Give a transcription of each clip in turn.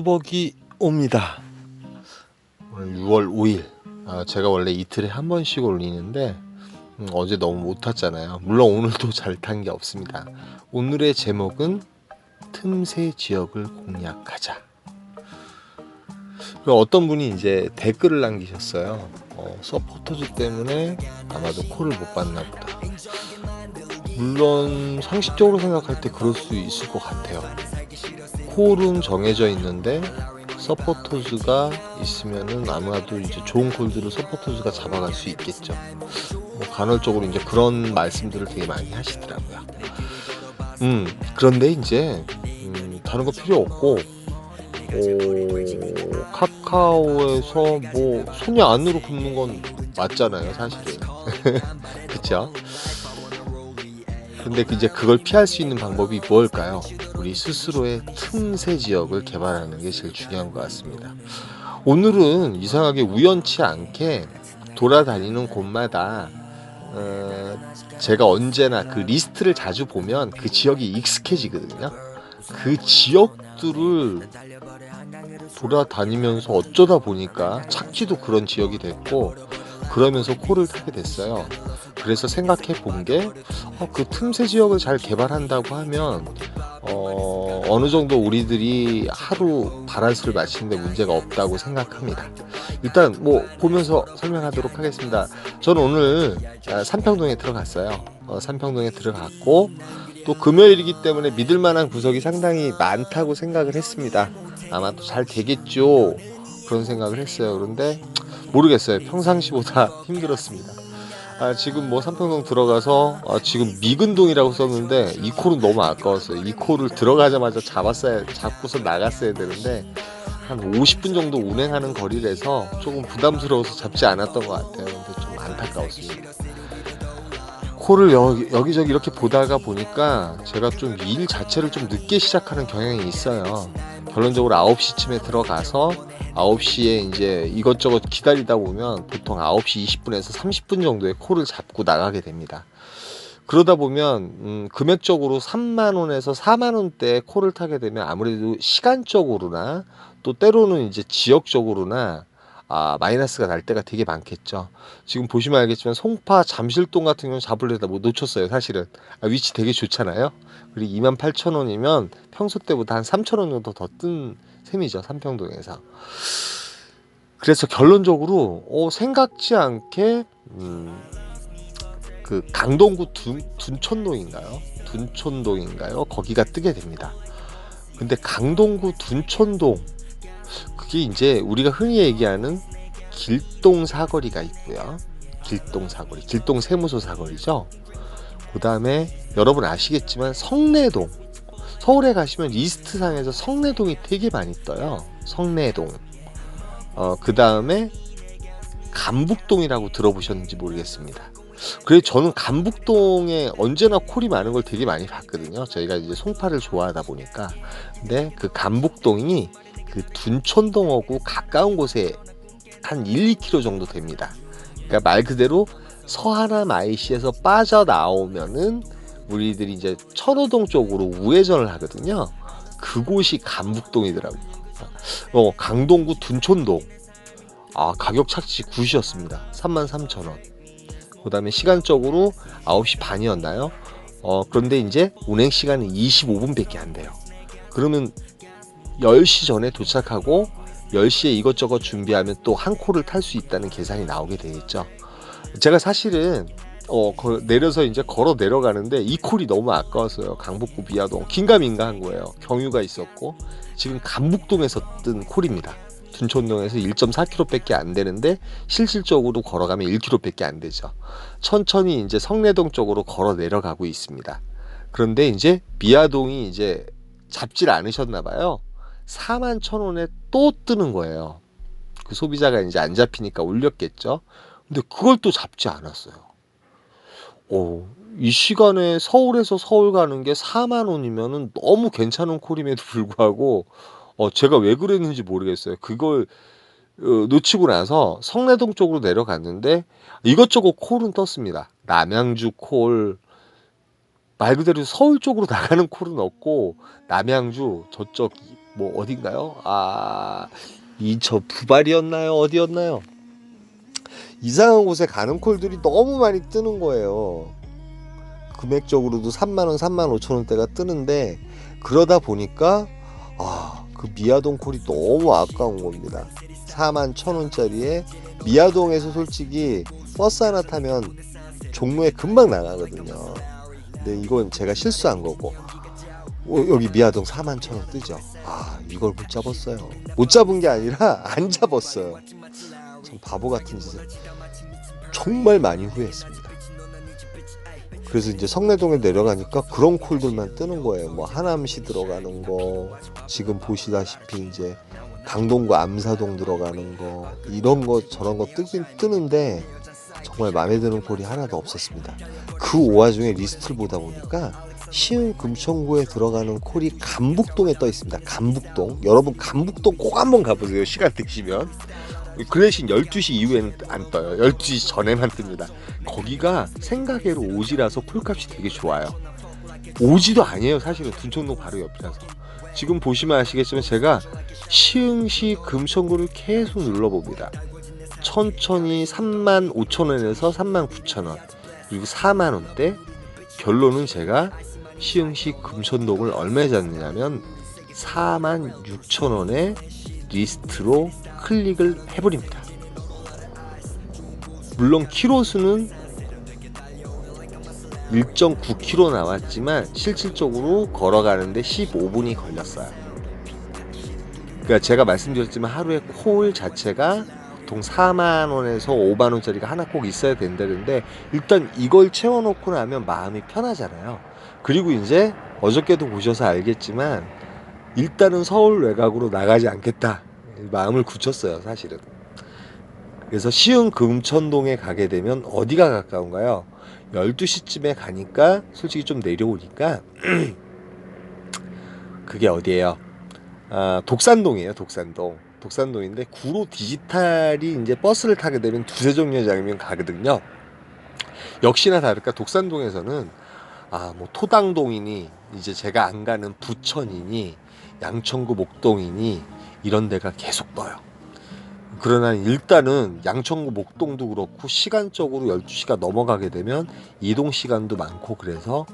수복이 옵니다. 오늘 6월 5일. 제가 원래 이틀에 한 번씩 올리는데 어제 너무 못 탔잖아요. 물론 오늘도 잘 탄 게 없습니다. 오늘의 제목은 틈새 지역을 공략하자. 어떤 분이 이제 댓글을 남기셨어요. 서포터즈 때문에 아마도 콜을 못 받나 보다. 물론 상식적으로 생각할 때 그럴 수 있을 것 같아요. 콜은 정해져 있는데 서포터즈가 있으면은 아마도 이제 좋은 콜들을 서포터즈가 잡아갈 수 있겠죠. 간헐적으로 이제 그런 말씀들을 되게 많이 하시더라고요. 그런데 이제 다른 거 필요 없고 카카오에서 뭐 손이 안으로 굽는 건 맞잖아요, 사실은. 그쵸? 근데 이제 그걸 피할 수 있는 방법이 뭘까요? 우리 스스로의 틈새 지역을 개발하는 게 제일 중요한 것 같습니다. 오늘은 이상하게 우연치 않게 돌아다니는 곳마다 제가 언제나 그 리스트를 자주 보면 그 지역이 익숙해지거든요. 그 지역들을 돌아다니면서 어쩌다 보니까 찾기도 그런 지역이 됐고, 그러면서 콜을 타게 됐어요. 그래서 생각해 본 게 그 틈새 지역을 잘 개발한다고 하면 어느 정도 우리들이 하루 바란스를 맞추는데 문제가 없다고 생각합니다. 일단 뭐 보면서 설명하도록 하겠습니다. 저는 오늘 삼평동에 들어갔어요. 삼평동에 들어갔고, 또 금요일이기 때문에 믿을 만한 구석이 상당히 많다고 생각을 했습니다. 아마 또 잘 되겠죠, 그런 생각을 했어요. 그런데 모르겠어요. 평상시보다 힘들었습니다. 지금 뭐 삼평동 들어가서 지금 미근동이라고 썼는데 이 콜은 너무 아까웠어요. 이 콜을 들어가자마자 잡고서 나갔어야 되는데 한 50분 정도 운행하는 거리라서 조금 부담스러워서 잡지 않았던 것 같아요. 근데 좀 안타까웠습니다. 콜을 여기저기 이렇게 보다가 보니까 제가 좀 일 자체를 좀 늦게 시작하는 경향이 있어요. 결론적으로 9시쯤에 들어가서 9시에 이제 이것저것 기다리다 보면 보통 9시 20분에서 30분 정도의 콜을 잡고 나가게 됩니다. 그러다 보면 금액적으로 3만원에서 4만원대 콜을 타게 되면 아무래도 시간적으로나 또 때로는 이제 지역적으로나 마이너스가 날 때가 되게 많겠죠. 지금 보시면 알겠지만 송파 잠실동 같은 경우는 잡으려다 못 놓쳤어요. 사실은 위치 되게 좋잖아요. 그리고 28,000원이면 평소 때보다 한 3,000원 정도 더 뜬 셈이죠, 삼평동에서. 그래서 결론적으로 생각지 않게 그 강동구 둔촌동인가요? 거기가 뜨게 됩니다. 근데 강동구 둔촌동, 그게 이제 우리가 흔히 얘기하는 길동 사거리가 있고요. 길동 사거리, 길동 세무소 사거리죠. 그 다음에 여러분 아시겠지만 성내동, 서울에 가시면 리스트상에서 성내동이 되게 많이 떠요. 성내동. 그 다음에 감북동이라고 들어보셨는지 모르겠습니다. 그래서 저는 감북동에 언제나 콜이 많은 걸 되게 많이 봤거든요. 저희가 이제 송파를 좋아하다 보니까. 근데 그 감북동이 그 둔촌동하고 가까운 곳에 한 1, 2km 정도 됩니다. 그러니까 말 그대로 서하남 IC에서 빠져나오면은 우리들이 이제 천호동 쪽으로 우회전을 하거든요. 그곳이 감북동이더라고요. 강동구 둔촌동. 가격 착지 굿이었습니다. 33,000원. 그 다음에 시간적으로 9시 반이었나요? 그런데 이제 운행 시간은 25분밖에 안 돼요. 그러면 10시 전에 도착하고 10시에 이것저것 준비하면 또 한 콜을 탈 수 있다는 계산이 나오게 되겠죠. 제가 사실은 내려서 이제 걸어 내려가는데 이 콜이 너무 아까웠어요. 강북구 미아동 긴가민가 한 거예요. 경유가 있었고, 지금 감북동에서 뜬 콜입니다. 둔촌동에서 1.4km밖에 안 되는데 실질적으로 걸어가면 1km밖에 안 되죠. 천천히 이제 성내동 쪽으로 걸어 내려가고 있습니다. 그런데 이제 미아동이 이제 잡질 않으셨나 봐요. 41,000원에 또 뜨는 거예요. 그 소비자가 이제 안 잡히니까 올렸겠죠. 근데 그걸 또 잡지 않았어요. 이 시간에 서울에서 서울 가는 게 4만 원이면은 너무 괜찮은 콜임에도 불구하고 제가 왜 그랬는지 모르겠어요. 그걸 놓치고 나서 성내동 쪽으로 내려갔는데 이것저것 콜은 떴습니다. 남양주 콜, 말 그대로 서울 쪽으로 나가는 콜은 없고 남양주 저쪽 뭐 어딘가요? 이 저 부발이었나요? 어디였나요? 이상한 곳에 가는 콜들이 너무 많이 뜨는 거예요. 금액적으로도 3만원, 35,000원대가 뜨는데, 그러다 보니까 그 미아동 콜이 너무 아까운 겁니다. 41,000원짜리에 미아동에서 솔직히 버스 하나 타면 종로에 금방 나가거든요. 근데 이건 제가 실수한 거고, 여기 미아동 41,000원 뜨죠. 이걸 못 잡았어요. 못 잡은 게 아니라 안 잡았어요. 참 바보 같은 짓을 정말 많이 후회했습니다. 그래서 이제 성내동에 내려가니까 그런 콜들만 뜨는 거예요. 뭐 하남시 들어가는 거, 지금 보시다시피 이제 강동구 암사동 들어가는 거, 이런 거 저런 거 뜨긴 뜨는데 정말 마음에 드는 콜이 하나도 없었습니다. 그 와중에 리스트를 보다 보니까 시흥 금천구에 들어가는 콜이 감북동에 떠 있습니다. 감북동. 여러분 감북동 꼭 한번 가보세요. 시간 되시면. 그 대신 12시 이후에는 안 떠요. 12시 전에만 뜹니다. 거기가 생가게로 오지라서 콜값이 되게 좋아요. 오지도 아니에요. 사실은 둔촌동 바로 옆이라서. 지금 보시면 아시겠지만 제가 시흥시 금천구를 계속 눌러봅니다. 천천히 35,000원에서 39,000원, 그리고 4만원대. 결론은 제가 시흥시 금천동을 얼마에 잤느냐면 46,000원에 리스트로 클릭을 해버립니다. 물론 키로수는 1.9km 나왔지만 실질적으로 걸어가는데 15분이 걸렸어요. 그러니까 제가 말씀드렸지만 하루에 콜 자체가 보통 4만원에서 5만원짜리가 하나 꼭 있어야 된다는데, 일단 이걸 채워놓고 나면 마음이 편하잖아요. 그리고 이제 어저께도 보셔서 알겠지만 일단은 서울 외곽으로 나가지 않겠다 마음을 굳혔어요, 사실은. 그래서 시흥 금천동에 가게 되면 어디가 가까운가요? 12시쯤에 가니까 솔직히 좀 내려오니까 그게 어디예요? 독산동이에요. 독산동인데 구로 디지털이 이제 버스를 타게 되면 두세정류장이면 가거든요. 역시나 다를까 독산동에서는 뭐 토당동이니 이제 제가 안 가는 부천이니 양천구 목동이니 이런 데가 계속 떠요. 그러나 일단은 양천구 목동도 그렇고 시간적으로 12시가 넘어가게 되면 이동 시간도 많고 그래서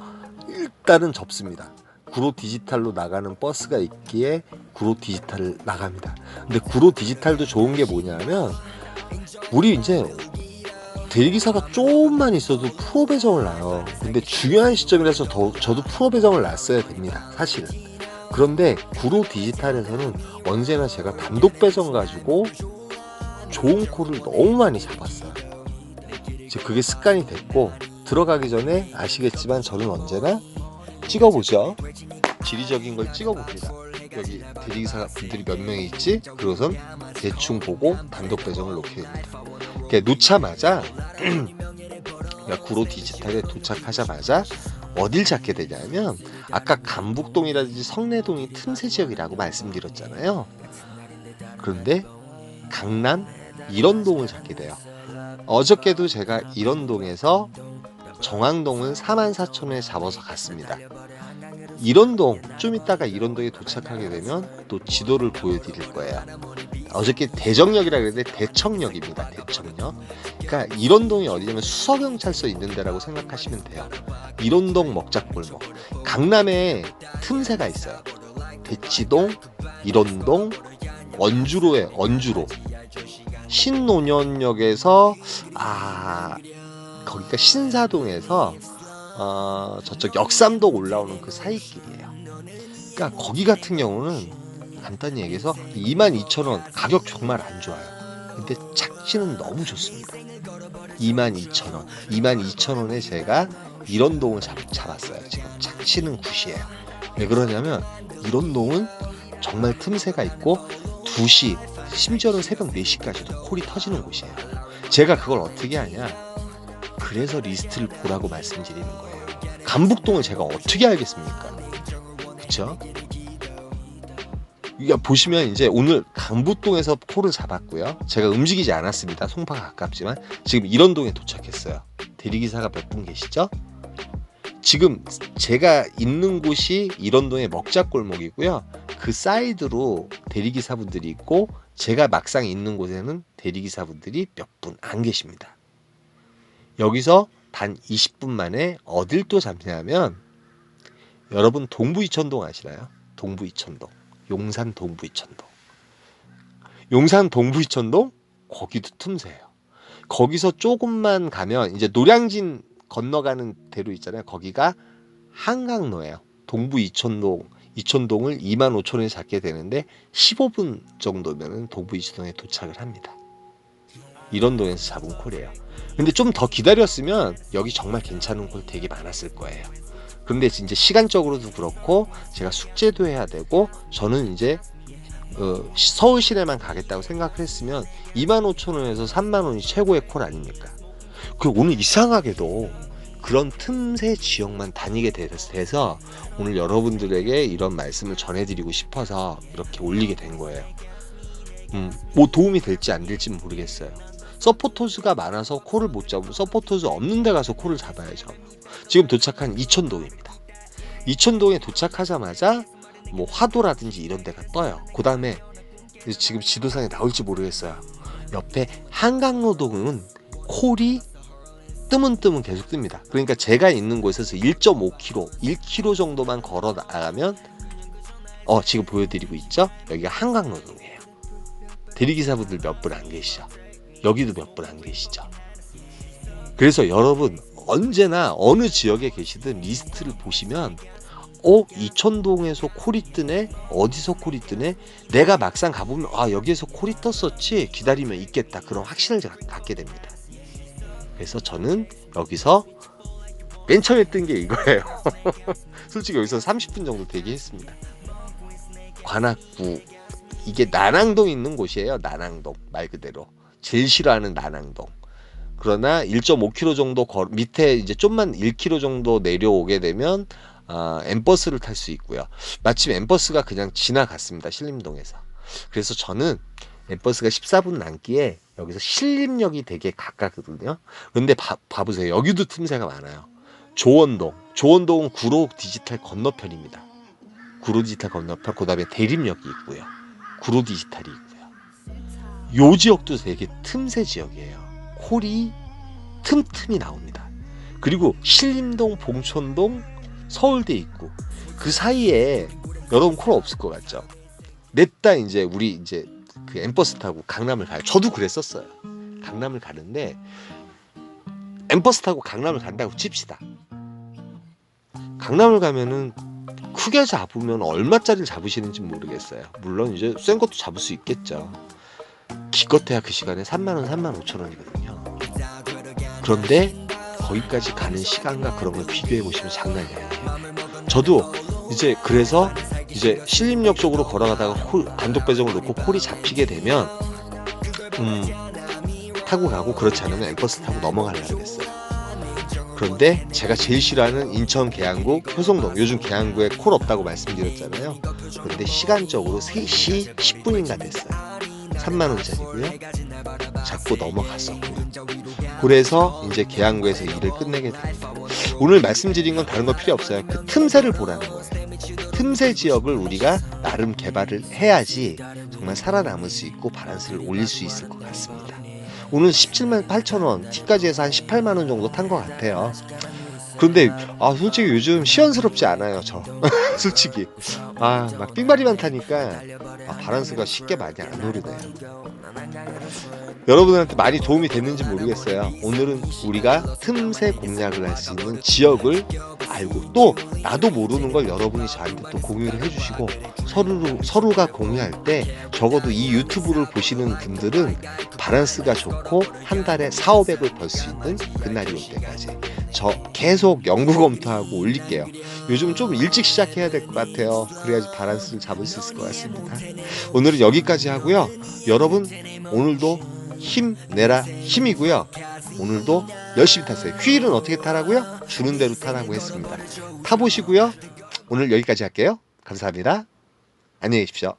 일단은 접습니다. 구로 디지털로 나가는 버스가 있기에 구로 디지털 나갑니다. 근데 구로 디지털도 좋은 게 뭐냐면 우리 이제 대리기사가 조금만 있어도 프로 배정을 놔요. 근데 중요한 시점이라서 저도 프로 배정을 놨어야 됩니다, 사실은. 그런데 구로 디지털에서는 언제나 제가 단독 배정 가지고 좋은 콜을 너무 많이 잡았어요. 이제 그게 습관이 됐고, 들어가기 전에 아시겠지만 저는 언제나 찍어보죠. 지리적인 걸 찍어봅니다. 여기 대리기사 분들이 몇 명이 있지? 그러고선 대충 보고 단독 배정을 놓게 됩니다. 놓자마자 구로 디지털에 도착하자마자 어딜 찾게 되냐면, 아까 감북동이라든지 성내동이 틈새 지역이라고 말씀드렸잖아요. 그런데 강남 일원동을 찾게 돼요. 어저께도 제가 일원동에서 정왕동을 44,000원에 잡아서 갔습니다. 일원동, 좀 이따가 일원동에 도착하게 되면 또 지도를 보여드릴 거예요. 어저께 대정역이라 그랬는데 대청역입니다. 대청역. 그러니까 일원동이 어디냐면 수서경찰서 있는 데라고 생각하시면 돼요. 일원동 먹자골목. 강남에 틈새가 있어요. 대치동, 일원동, 원주로에 원주로. 신논현역에서 거기가 신사동에서 저쪽 역삼동 올라오는 그 사이길이에요. 그러니까 거기 같은 경우는 간단히 얘기해서 22,000원 가격 정말 안 좋아요. 근데 착지는 너무 좋습니다. 22,000원 22,000원에 제가 일원동을 잡았어요. 지금 착지는 굿이에요. 왜 그러냐면 일원동은 정말 틈새가 있고 2시 심지어는 새벽 4시까지도 콜이 터지는 곳이에요. 제가 그걸 어떻게 하냐, 그래서 리스트를 보라고 말씀드리는 거예요. 감북동을 제가 어떻게 알겠습니까? 그쵸? 이게 보시면 이제 오늘 강북동에서 콜을 잡았고요. 제가 움직이지 않았습니다. 송파가 가깝지만 지금 일원동에 도착했어요. 대리기사가 몇 분 계시죠? 지금 제가 있는 곳이 일원동의 먹자골목이고요. 그 사이드로 대리기사분들이 있고 제가 막상 있는 곳에는 대리기사분들이 몇 분 안 계십니다. 여기서 단 20분 만에 어딜 또 잡냐면 여러분 동부이천동 아시나요? 동부이천동. 용산 동부이천동. 용산 동부이천동 거기도 틈새예요. 거기서 조금만 가면 이제 노량진 건너가는 대로 있잖아요. 거기가 한강로예요. 동부 이천동을 25,000원에 잡게 되는데 15분 정도면은 동부 이천동에 도착을 합니다. 이런 동에서 잡은 콜이에요. 근데 좀 더 기다렸으면 여기 정말 괜찮은 콜 되게 많았을 거예요. 그런데 이제 시간적으로도 그렇고 제가 숙제도 해야 되고 저는 이제 서울 시내만 가겠다고 생각을 했으면 25,000원에서 30,000원이 최고의 콜 아닙니까? 그 오늘 이상하게도 그런 틈새 지역만 다니게 돼서 오늘 여러분들에게 이런 말씀을 전해드리고 싶어서 이렇게 올리게 된 거예요. 뭐 도움이 될지 안 될지 모르겠어요. 서포터즈가 많아서 콜을 못 잡으면 서포터즈 없는 데 가서 콜을 잡아야죠. 지금 도착한 이천동입니다. 이천동에 도착하자마자 뭐 화도라든지 이런 데가 떠요. 그 다음에 지금 지도상에 나올지 모르겠어요. 옆에 한강로동은 콜이 뜨문뜨문 계속 뜹니다. 그러니까 제가 있는 곳에서 1.5km, 1km 정도만 걸어 나가면 지금 보여드리고 있죠? 여기가 한강로동이에요. 대리기사분들 몇 분 안 계시죠? 여기도 몇 분 안 계시죠? 그래서 여러분 언제나 어느 지역에 계시든 리스트를 보시면 이천동에서 콜이 뜨네? 어디서 콜이 뜨네? 내가 막상 가보면 여기에서 콜이 떴었지? 기다리면 있겠다. 그런 확신을 갖게 됩니다. 그래서 저는 여기서 맨 처음에 뜬 게 이거예요. 솔직히 여기서 30분 정도 대기했습니다. 관악구 이게 난항동 있는 곳이에요. 난항동 말 그대로 제일 싫어하는 난항동. 그러나 1.5km 정도 밑에 이제 좀만 1km 정도 내려오게 되면 엠버스를 탈 수 있고요. 마침 엠버스가 그냥 지나갔습니다. 신림동에서. 그래서 저는 엠버스가 14분 남기에 여기서 신림역이 되게 가깝거든요. 근데 봐보세요. 여기도 틈새가 많아요. 조원동은 구로 디지털 건너편입니다. 구로 디지털 건너편, 그 다음에 대림역이 있고요. 구로 디지털이 있고요. 요 지역도 되게 틈새 지역이에요. 콜이 틈틈이 나옵니다. 그리고 신림동, 봉천동, 서울대 있고 그 사이에 여러분 콜 없을 것 같죠? 냅다 이제 우리 이제 그 엠버스 타고 강남을 가요. 저도 그랬었어요. 강남을 가는데 엠버스 타고 강남을 간다고 칩시다. 강남을 가면은 크게 잡으면 얼마짜리를 잡으시는지 모르겠어요. 물론 이제 센 것도 잡을 수 있겠죠. 기껏해야 그 시간에 30,000원, 35,000원이거든요. 그런데 거기까지 가는 시간과 그런 걸 비교해 보시면 장난이 아니에요. 저도 이제 그래서 이제 신림역 쪽으로 걸어가다가 단독 배정을 놓고 콜이 잡히게 되면 타고 가고 그렇지 않으면 엠버스 타고 넘어가려고 했어요. 그런데 제가 제일 싫어하는 인천 계양구 효성동, 요즘 계양구에 콜 없다고 말씀드렸잖아요. 그런데 시간적으로 3시 10분인가 됐어요. 30,000원짜리고요. 잡고 넘어갔었고요. 그래서 이제 계양구에서 일을 끝내게 됩니다. 오늘 말씀드린 건 다른 거 필요 없어요. 그 틈새를 보라는 거예요. 틈새 지역을 우리가 나름 개발을 해야지 정말 살아남을 수 있고 바란스를 올릴 수 있을 것 같습니다. 오늘 178,000원, 티까지 해서 한 18만원 정도 탄 것 같아요. 그런데 솔직히 요즘 시원스럽지 않아요. 저 솔직히 막 삥바리만 타니까 바란스가 쉽게 많이 안 오르네요. 여러분한테 많이 도움이 됐는지 모르겠어요. 오늘은 우리가 틈새 공략을 할 수 있는 지역을 알고 또 나도 모르는 걸 여러분이 저한테 또 공유를 해주시고 서로가 공유할 때 적어도 이 유튜브를 보시는 분들은 바란스가 좋고 한 달에 4,500을 벌 수 있는 그날이 올 때까지 저 계속 연구 검토하고 올릴게요. 요즘 좀 일찍 시작해야 될 것 같아요. 그래야지 바란스를 잡을 수 있을 것 같습니다. 오늘은 여기까지 하고요. 여러분 오늘도 힘내라 힘이고요. 오늘도 열심히 타세요. 휠은 어떻게 타라고요? 주는 대로 타라고 했습니다. 타보시고요. 오늘 여기까지 할게요. 감사합니다. 안녕히 계십시오.